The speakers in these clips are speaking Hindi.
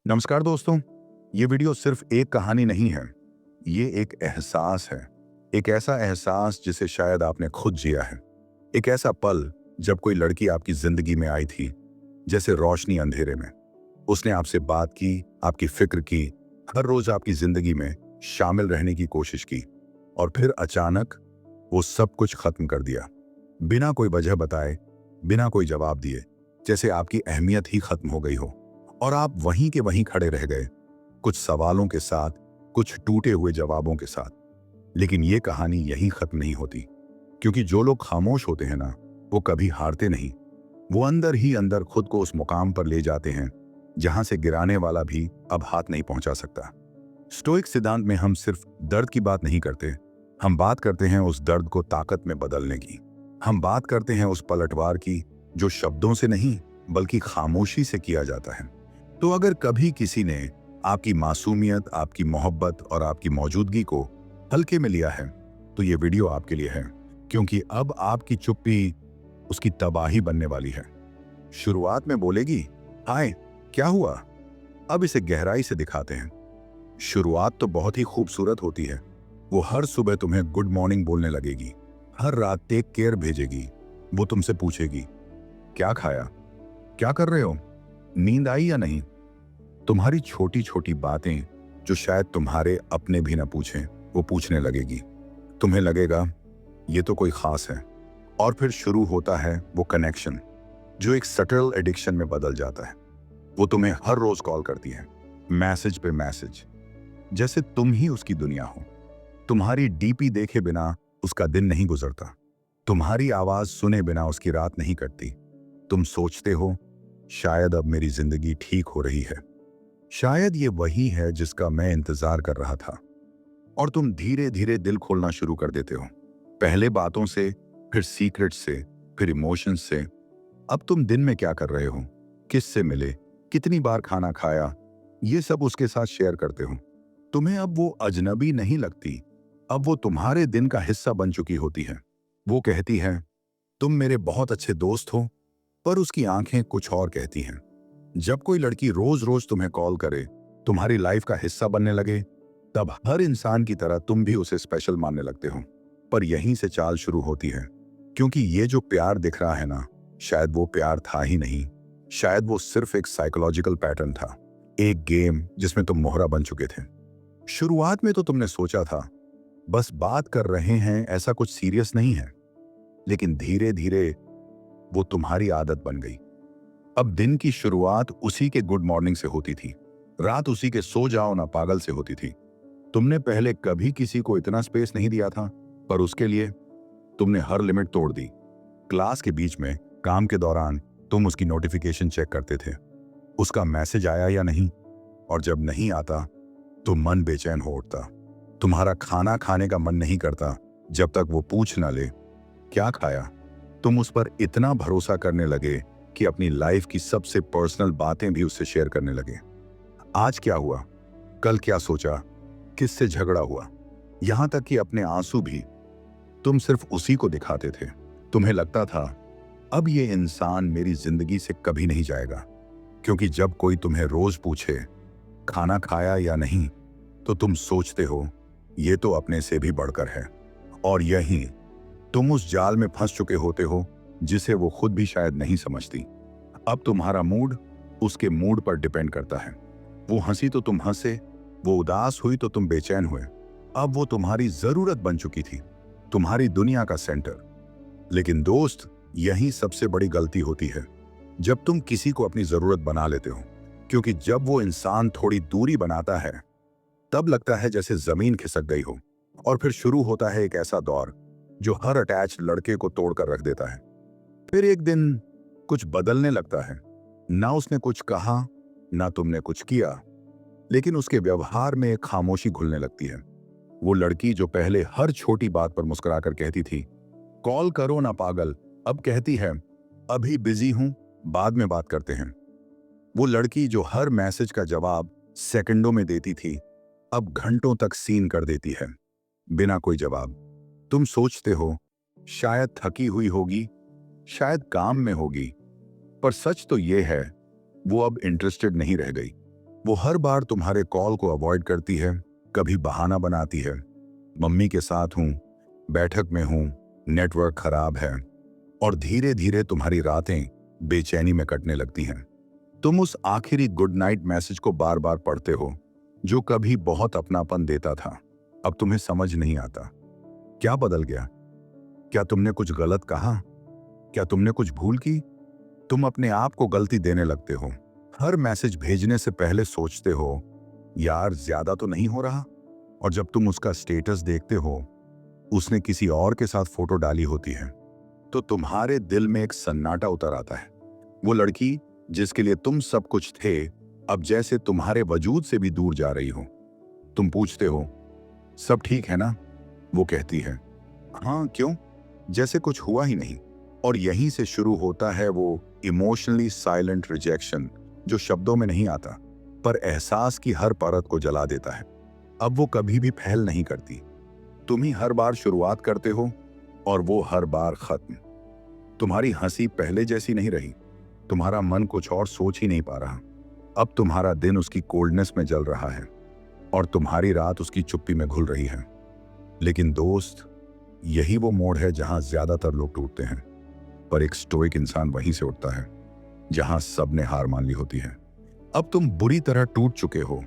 नमस्कार दोस्तों। ये वीडियो सिर्फ एक कहानी नहीं है, ये एक एहसास है। एक ऐसा एहसास जिसे शायद आपने खुद जिया है। एक ऐसा पल जब कोई लड़की आपकी जिंदगी में आई थी, जैसे रोशनी अंधेरे में। उसने आपसे बात की, आपकी फिक्र की, हर रोज आपकी जिंदगी में शामिल रहने की कोशिश की, और फिर अचानक वो सब कुछ खत्म कर दिया। बिना कोई वजह बताए, बिना कोई जवाब दिए, जैसे आपकी अहमियत ही खत्म हो गई हो। और आप वहीं के वहीं खड़े रह गए, कुछ सवालों के साथ, कुछ टूटे हुए जवाबों के साथ। लेकिन ये कहानी यहीं खत्म नहीं होती, क्योंकि जो लोग खामोश होते हैं ना, वो कभी हारते नहीं। वो अंदर ही अंदर खुद को उस मुकाम पर ले जाते हैं जहां से गिराने वाला भी अब हाथ नहीं पहुंचा सकता। स्टोइक सिद्धांत में हम सिर्फ दर्द की बात नहीं करते, हम बात करते हैं उस दर्द को ताकत में बदलने की। हम बात करते हैं उस पलटवार की जो शब्दों से नहीं बल्कि खामोशी से किया जाता है। तो अगर कभी किसी ने आपकी मासूमियत, आपकी मोहब्बत और आपकी मौजूदगी को हल्के में लिया है, तो ये वीडियो आपके लिए है, क्योंकि अब आपकी चुप्पी उसकी तबाही बनने वाली है। शुरुआत में बोलेगी, हाय क्या हुआ? अब इसे गहराई से दिखाते हैं। शुरुआत तो बहुत ही खूबसूरत होती है। वो हर सुबह तुम्हें गुड मॉर्निंग बोलने लगेगी, हर रात टेक केयर भेजेगी। वो तुमसे पूछेगी, क्या खाया, क्या कर रहे हो, नींद आई या नहीं। तुम्हारी छोटी छोटी बातें जो शायद तुम्हारे अपने भी ना पूछें, वो पूछने लगेगी। तुम्हें लगेगा ये तो कोई खास है। और फिर शुरू होता है वो कनेक्शन, जो एक सटल एडिक्शन में बदल जाता है। वो तुम्हें हर रोज कॉल करती है, मैसेज पे मैसेज, जैसे तुम ही उसकी दुनिया हो। तुम्हारी डीपी देखे बिना उसका दिन नहीं गुजरता, तुम्हारी आवाज सुने बिना उसकी रात नहीं कटती। तुम सोचते हो शायद अब मेरी जिंदगी ठीक हो रही है, शायद ये वही है जिसका मैं इंतजार कर रहा था। और तुम धीरे धीरे दिल खोलना शुरू कर देते हो, पहले बातों से, फिर सीक्रेट से, फिर इमोशंस से। अब तुम दिन में क्या कर रहे हो, किससे मिले, कितनी बार खाना खाया, ये सब उसके साथ शेयर करते हो। तुम्हें अब वो अजनबी नहीं लगती, अब वो तुम्हारे दिन का हिस्सा बन चुकी होती है। वो कहती है, तुम मेरे बहुत अच्छे दोस्त हो, पर उसकी आंखें कुछ और कहती हैं। जब कोई लड़की रोज रोज तुम्हें कॉल करे, तुम्हारी लाइफ का हिस्सा बनने लगे, तब हर इंसान की तरह तुम भी उसे स्पेशल मानने लगते हो। पर यहीं से चाल शुरू होती है, क्योंकि ये जो प्यार दिख रहा है ना, शायद वो प्यार था ही नहीं। शायद वो सिर्फ एक साइकोलॉजिकल पैटर्न था, एक गेम जिसमें तुम मोहरा बन चुके थे। शुरुआत में तो तुमने सोचा था बस बात कर रहे हैं, ऐसा कुछ सीरियस नहीं है। लेकिन धीरे धीरे वो तुम्हारी आदत बन गई। अब दिन की शुरुआत उसी के गुड मॉर्निंग से होती थी, रात उसी के सो जाओ ना पागल से होती थी। तुमने पहले कभी किसी को इतना स्पेस नहीं दिया था, पर उसके लिए तुमने हर लिमिट तोड़ दी। क्लास के बीच में, काम के दौरान तुम उसकी नोटिफिकेशन चेक करते थे, उसका मैसेज आया या नहीं। और जब नहीं आता तो मन बेचैन हो उठता। तुम्हारा खाना खाने का मन नहीं करता जब तक वो पूछ ना ले, क्या खाया। तुम उस पर इतना भरोसा करने लगे कि अपनी लाइफ की सबसे पर्सनल बातें भी उससे शेयर करने लगे। आज क्या हुआ, कल क्या सोचा, किससे झगड़ा हुआ, यहां तक कि अपने आंसू भी तुम सिर्फ उसी को दिखाते थे। तुम्हें लगता था अब ये इंसान मेरी जिंदगी से कभी नहीं जाएगा, क्योंकि जब कोई तुम्हें रोज पूछे खाना खाया या नहीं, तो तुम सोचते हो ये तो अपने से भी बढ़कर है। और यही तुम उस जाल में फंस चुके होते हो जिसे वो खुद भी शायद नहीं समझती। अब तुम्हारा मूड उसके मूड पर डिपेंड करता है। वो हंसी तो तुम हंसे, वो उदास हुई तो तुम बेचैन हुए। अब वो तुम्हारी जरूरत बन चुकी थी, तुम्हारी दुनिया का सेंटर। लेकिन दोस्त, यही सबसे बड़ी गलती होती है, जब तुम किसी को अपनी जरूरत बना लेते हो। क्योंकि जब वो इंसान थोड़ी दूरी बनाता है, तब लगता है जैसे जमीन खिसक गई हो। और फिर शुरू होता है एक ऐसा दौर जो हर अटैच लड़के को तोड़कर रख देता है। फिर एक दिन कुछ बदलने लगता है, ना उसने कुछ कहा, ना तुमने कुछ किया, लेकिन उसके व्यवहार में एक खामोशी घुलने लगती है। वो लड़की जो पहले हर छोटी बात पर मुस्कुराकर कहती थी, कॉल करो ना पागल, अब कहती है, अभी बिजी हूं, बाद में बात करते हैं। वो लड़की जो हर मैसेज का जवाब सेकंडों में देती थी, अब घंटों तक सीन कर देती है, बिना कोई जवाब। तुम सोचते हो शायद थकी हुई होगी, शायद काम में होगी, पर सच तो ये है वो अब इंटरेस्टेड नहीं रह गई। वो हर बार तुम्हारे कॉल को अवॉइड करती है, कभी बहाना बनाती है, मम्मी के साथ हूं, बैठक में हूं, नेटवर्क खराब है, और धीरे धीरे तुम्हारी रातें बेचैनी में कटने लगती हैं। तुम उस आखिरी गुड नाइट मैसेज को बार बार पढ़ते हो जो कभी बहुत अपनापन देता था। अब तुम्हें समझ नहीं आता क्या बदल गया। क्या तुमने कुछ गलत कहा? क्या तुमने कुछ भूल की? तुम अपने आप को गलती देने लगते हो। हर मैसेज भेजने से पहले सोचते हो, यार ज्यादा तो नहीं हो रहा? और जब तुम उसका स्टेटस देखते हो, उसने किसी और के साथ फोटो डाली होती है, तो तुम्हारे दिल में एक सन्नाटा उतर आता है। वो लड़की जिसके लिए तुम सब कुछ थे, अब जैसे तुम्हारे वजूद से भी दूर जा रही हो। तुम पूछते हो, सब ठीक है ना? वो कहती है, हाँ क्यों, जैसे कुछ हुआ ही नहीं। और यहीं से शुरू होता है वो इमोशनली साइलेंट रिजेक्शन, जो शब्दों में नहीं आता पर एहसास की हर परत को जला देता है। अब वो कभी भी पहल नहीं करती। तुम ही हर बार शुरुआत करते हो और वो हर बार खत्म। तुम्हारी हंसी पहले जैसी नहीं रही, तुम्हारा मन कुछ और सोच ही नहीं पा रहा। अब तुम्हारा दिन उसकी कोल्डनेस में जल रहा है और तुम्हारी रात उसकी चुप्पी में घुल रही है। लेकिन दोस्त, यही वो मोड़ है जहां ज्यादातर लोग टूटते हैं, पर एक स्टोइक इंसान वहीं से उठता है जहां सबने हार मान ली होती है। अब तुम बुरी तरह टूट चुके हो।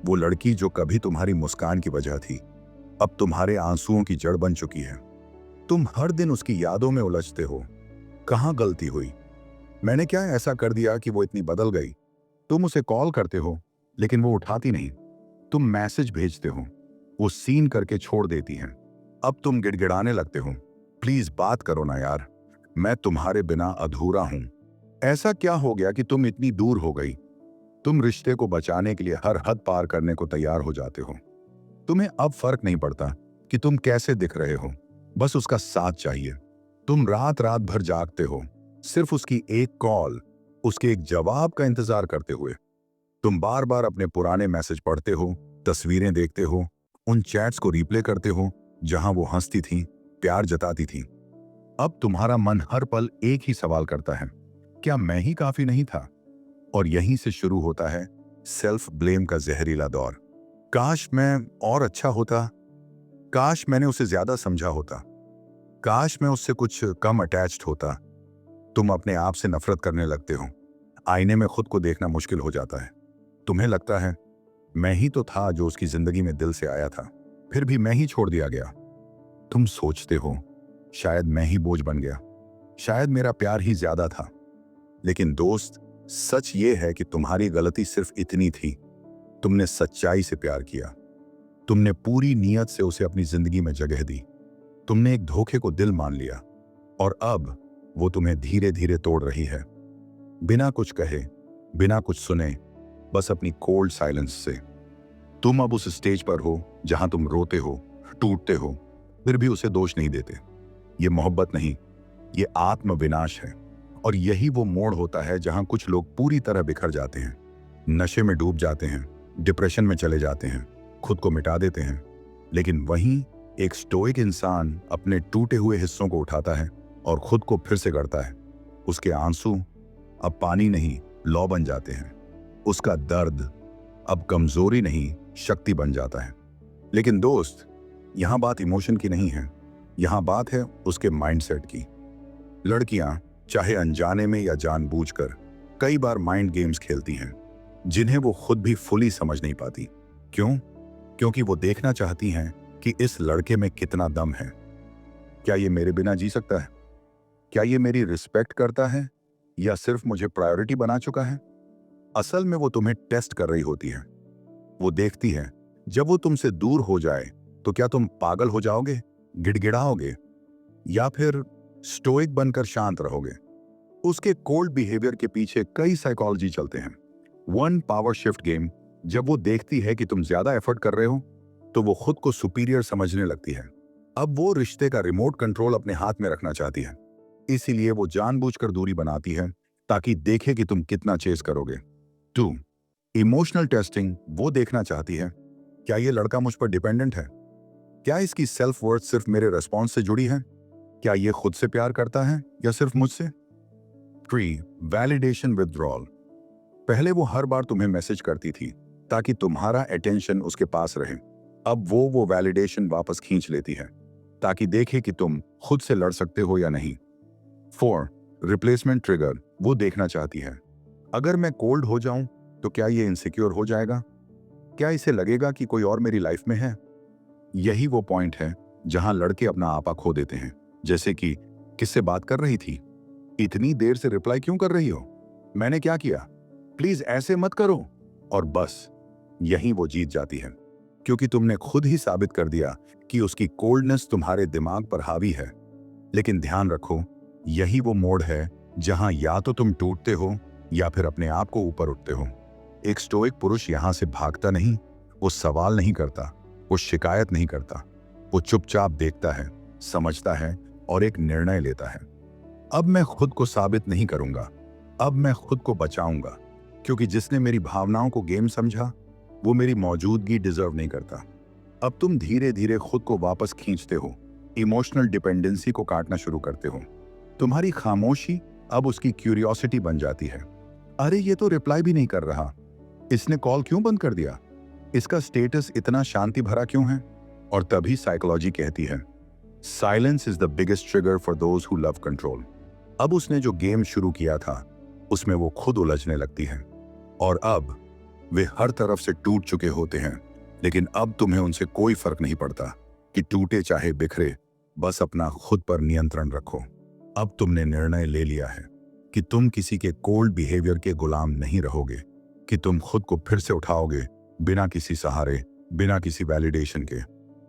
वो लड़की जो कभी तुम्हारी मुस्कान की वजह थी, अब तुम्हारे आंसुओं की जड़ बन चुकी है। तुम हर दिन उसकी यादों में उलझते हो। कहाँ गलती हुई? मैंने क्या ऐसा कर दिया कि वो इतनी बदल गई? तुम उसे कॉल करते हो लेकिन वो उठाती नहीं। तुम मैसेज भेजते हो, वो सीन करके छोड़ देती है। अब तुम गिड़गिड़ाने लगते हो, प्लीज बात करो ना यार, मैं तुम्हारे बिना अधूरा हूं। ऐसा क्या हो गया कि तुम इतनी दूर हो गई? तुम रिश्ते को बचाने के लिए हर हद पार करने को तैयार हो जाते हो। तुम्हें अब फर्क नहीं पड़ता कि तुम कैसे दिख रहे हो, बस उसका साथ चाहिए। तुम रात रात भर जागते हो, सिर्फ उसकी एक कॉल, उसके एक जवाब का इंतजार करते हुए। तुम बार बार अपने पुराने मैसेज पढ़ते हो, तस्वीरें देखते हो, उन चैट्स को रिप्ले करते हो जहां वो हंसती थी, प्यार जताती थी। अब तुम्हारा मन हर पल एक ही सवाल करता है, क्या मैं ही काफी नहीं था? और यहीं से शुरू होता है सेल्फ ब्लेम का जहरीला दौर। काश मैं और अच्छा होता, काश मैंने उसे ज्यादा समझा होता, काश मैं उससे कुछ कम अटैच्ड होता। तुम अपने आप से नफरत करने लगते हो। आईने में खुद को देखना मुश्किल हो जाता है। तुम्हें लगता है, मैं ही तो था जो उसकी जिंदगी में दिल से आया था, फिर भी मैं ही छोड़ दिया गया। तुम सोचते हो, शायद मैं ही बोझ बन गया, शायद मेरा प्यार ही ज्यादा था। लेकिन दोस्त, सच ये है कि तुम्हारी गलती सिर्फ इतनी थी, तुमने सच्चाई से प्यार किया। तुमने पूरी नीयत से उसे अपनी जिंदगी में जगह दी। तुमने एक धोखे को दिल मान लिया और अब वो तुम्हें धीरे धीरे तोड़ रही है, बिना कुछ कहे, बिना कुछ सुने, बस अपनी कोल्ड साइलेंस से। तुम अब उस स्टेज पर हो जहां तुम रोते हो, टूटते हो, फिर भी उसे दोष नहीं देते। ये मोहब्बत नहीं, ये आत्मविनाश है। और यही वो मोड़ होता है जहां कुछ लोग पूरी तरह बिखर जाते हैं, नशे में डूब जाते हैं, डिप्रेशन में चले जाते हैं, खुद को मिटा देते हैं। लेकिन वहीं एक स्टोइक इंसान अपने टूटे हुए हिस्सों को उठाता है और खुद को फिर से गढ़ता है। उसके आंसू अब पानी नहीं, लौ बन जाते हैं। उसका दर्द अब कमजोरी नहीं, शक्ति बन जाता है। लेकिन दोस्त, यहां बात इमोशन की नहीं है, यहां बात है उसके माइंडसेट की। लड़कियां, चाहे अनजाने में या जानबूझकर, कई बार माइंड गेम्स खेलती हैं जिन्हें वो खुद भी फुली समझ नहीं पाती। क्यों? क्योंकि वो देखना चाहती हैं कि इस लड़के में कितना दम है। क्या ये मेरे बिना जी सकता है? क्या ये मेरी रिस्पेक्ट करता है या सिर्फ मुझे प्रायोरिटी बना चुका है? असल में वो तुम्हें टेस्ट कर रही होती है। वो देखती है, जब वो तुमसे दूर हो जाए तो क्या तुम पागल हो जाओगे, गिड़गिड़ाओगे, या फिर स्टोइक बनकर शांत रहोगे। उसके कोल्ड बिहेवियर के पीछे कई साइकोलॉजी चलते हैं। वन पावर शिफ्ट गेम, जब वो देखती है कि तुम ज्यादा एफर्ट कर रहे हो तो वो खुद को सुपीरियर समझने लगती है। अब वो रिश्ते का रिमोट कंट्रोल अपने हाथ में रखना चाहती है, इसीलिए वो जानबूझकर दूरी बनाती है ताकि देखे कि तुम कितना चेस करोगे। 2. इमोशनल टेस्टिंग, वो देखना चाहती है, क्या ये लड़का मुझ पर डिपेंडेंट है? क्या इसकी सेल्फ वर्थ सिर्फ मेरे रिस्पॉन्स से जुड़ी है? क्या ये खुद से प्यार करता है या सिर्फ मुझसे? 3. Validation withdrawal. पहले वो हर बार तुम्हें मैसेज करती थी ताकि तुम्हारा अटेंशन उसके पास रहे। अब वो वैलिडेशन वापस खींच लेती है ताकि देखे कि तुम खुद से लड़ सकते हो या नहीं। 4. Replacement trigger. वो देखना चाहती है, अगर मैं कोल्ड हो जाऊं तो क्या ये इनसिक्योर हो जाएगा? क्या इसे लगेगा कि कोई और मेरी लाइफ में है? यही वो पॉइंट है जहां लड़के अपना आपा खो देते हैं। जैसे कि, किससे बात कर रही थी? इतनी देर से रिप्लाई क्यों कर रही हो? मैंने क्या किया? प्लीज ऐसे मत करो। और बस यही वो जीत जाती है, क्योंकि तुमने खुद ही साबित कर दिया कि उसकी कोल्डनेस तुम्हारे दिमाग पर हावी है। लेकिन ध्यान रखो, यही वो मोड़ है जहां या तो तुम टूटते हो या फिर अपने आप को ऊपर उठते हो। एक स्टोइक पुरुष यहां से भागता नहीं, वो सवाल नहीं करता, वो शिकायत नहीं करता, वो चुपचाप देखता है, समझता है और एक निर्णय लेता है। अब मैं खुद को साबित नहीं करूंगा, अब मैं खुद को बचाऊंगा, क्योंकि जिसने मेरी भावनाओं को गेम समझा वो मेरी मौजूदगी डिजर्व नहीं करता। अब तुम धीरे धीरे खुद को वापस खींचते हो, इमोशनल डिपेंडेंसी को काटना शुरू करते हो। तुम्हारी खामोशी अब उसकी क्यूरियोसिटी बन जाती है। अरे ये तो रिप्लाई भी नहीं कर रहा, इसने कॉल क्यों बंद कर दिया, इसका स्टेटस इतना शांति भरा क्यों है? और तभी साइकोलॉजी कहती है, silence is the biggest trigger for those who love control. अब उसने जो गेम शुरू किया था उसमें वो खुद उलझने लगती है, और अब वे हर तरफ से टूट चुके होते हैं। लेकिन अब तुम्हें उनसे कोई फर्क नहीं पड़ता कि टूटे चाहे बिखरे, बस अपना खुद पर नियंत्रण रखो। अब तुमने निर्णय ले लिया है कि तुम किसी के कोल्ड बिहेवियर के गुलाम नहीं रहोगे, कि तुम खुद को फिर से उठाओगे बिना किसी सहारे, बिना किसी वैलिडेशन के।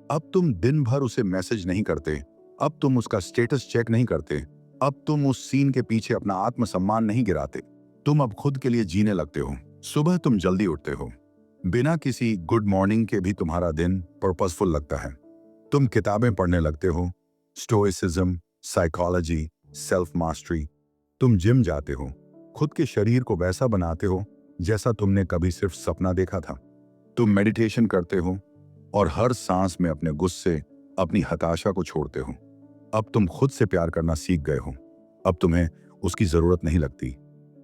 अब तुम दिन भर उसे मैसेज नहीं करते, अब तुम उसका स्टेटस चेक नहीं करते, अब तुम उस सीन के पीछे अपना आत्मसम्मान नहीं गिराते। तुम अब खुद के लिए जीने लगते हो। सुबह तुम जल्दी उठते हो, बिना किसी गुड मॉर्निंग के भी तुम्हारा दिन पर्पसफुल लगता है। तुम किताबें पढ़ने लगते हो, स्टोइसिज्म, साइकोलॉजी, सेल्फ मास्टरी। तुम जिम जाते हो, खुद के शरीर को वैसा बनाते हो जैसा तुमने कभी सिर्फ सपना देखा था। तुम मेडिटेशन करते हो और हर सांस में अपने गुस्से, अपनी हताशा को छोड़ते हो। अब तुम खुद से प्यार करना सीख गए हो। अब तुम्हें उसकी जरूरत नहीं लगती,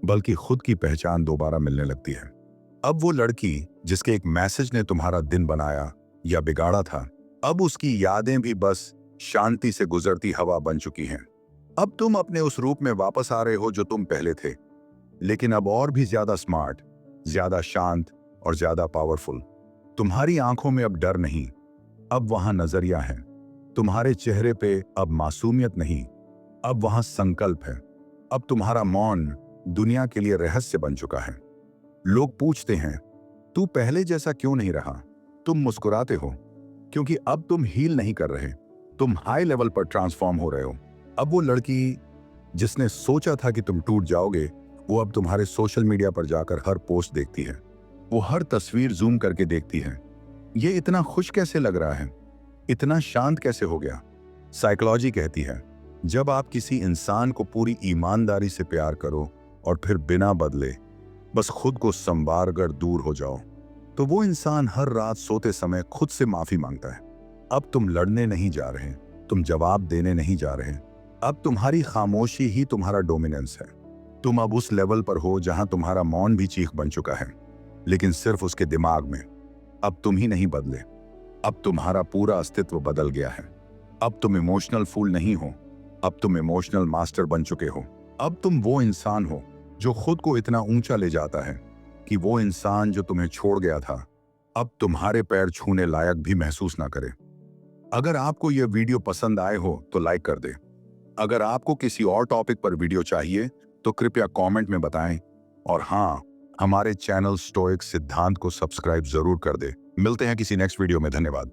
बल्कि खुद की पहचान दोबारा मिलने लगती है। अब वो लड़की जिसके एक मैसेज ने तुम्हारा दिन बनाया या बिगाड़ा था, अब उसकी यादें भी बस शांति से गुजरती हवा बन चुकी हैं। अब तुम अपने उस रूप में वापस आ रहे हो जो तुम पहले थे, लेकिन अब और भी ज्यादा स्मार्ट, ज्यादा शांत और ज्यादा पावरफुल। तुम्हारी आंखों में अब डर नहीं, अब वहां नजरिया है। तुम्हारे चेहरे पे अब मासूमियत नहीं, अब वहां संकल्प है। अब तुम्हारा मौन दुनिया के लिए रहस्य बन चुका है। लोग पूछते हैं, तू पहले जैसा क्यों नहीं रहा? तुम मुस्कुराते हो, क्योंकि अब तुम हील नहीं कर रहे, तुम हाई लेवल पर ट्रांसफॉर्म हो रहे हो। अब वो लड़की जिसने सोचा था कि तुम टूट जाओगे, वो अब तुम्हारे सोशल मीडिया पर जाकर हर पोस्ट देखती है, वो हर तस्वीर जूम करके देखती है। ये इतना खुश कैसे लग रहा है, इतना शांत कैसे हो गया? साइकोलॉजी कहती है, जब आप किसी इंसान को पूरी ईमानदारी से प्यार करो और फिर बिना बदले बस खुद को संवार कर दूर हो जाओ, तो वो इंसान हर रात सोते समय खुद से माफी मांगता है। अब तुम लड़ने नहीं जा रहे, तुम जवाब देने नहीं जा रहे। अब तुम्हारी खामोशी ही तुम्हारा डोमिनेंस है। तुम अब उस लेवल पर हो जहां तुम्हारा मौन भी चीख बन चुका है, लेकिन सिर्फ उसके दिमाग में। अब तुम ही नहीं बदले, अब तुम्हारा पूरा अस्तित्व बदल गया है। अब तुम इमोशनल फूल नहीं हो, अब तुम इमोशनल मास्टर बन चुके हो। अब तुम वो इंसान हो जो खुद को इतना ऊंचा ले जाता है कि वो इंसान जो तुम्हें छोड़ गया था अब तुम्हारे पैर छूने लायक भी महसूस ना करे। अगर आपको यह वीडियो पसंद आए हो तो लाइक कर दे। अगर आपको किसी और टॉपिक पर वीडियो चाहिए तो कृपया कमेंट में बताएं। और हाँ, हमारे चैनल स्टोइक सिद्धांत को सब्सक्राइब जरूर कर दे। मिलते हैं किसी नेक्स्ट वीडियो में। धन्यवाद।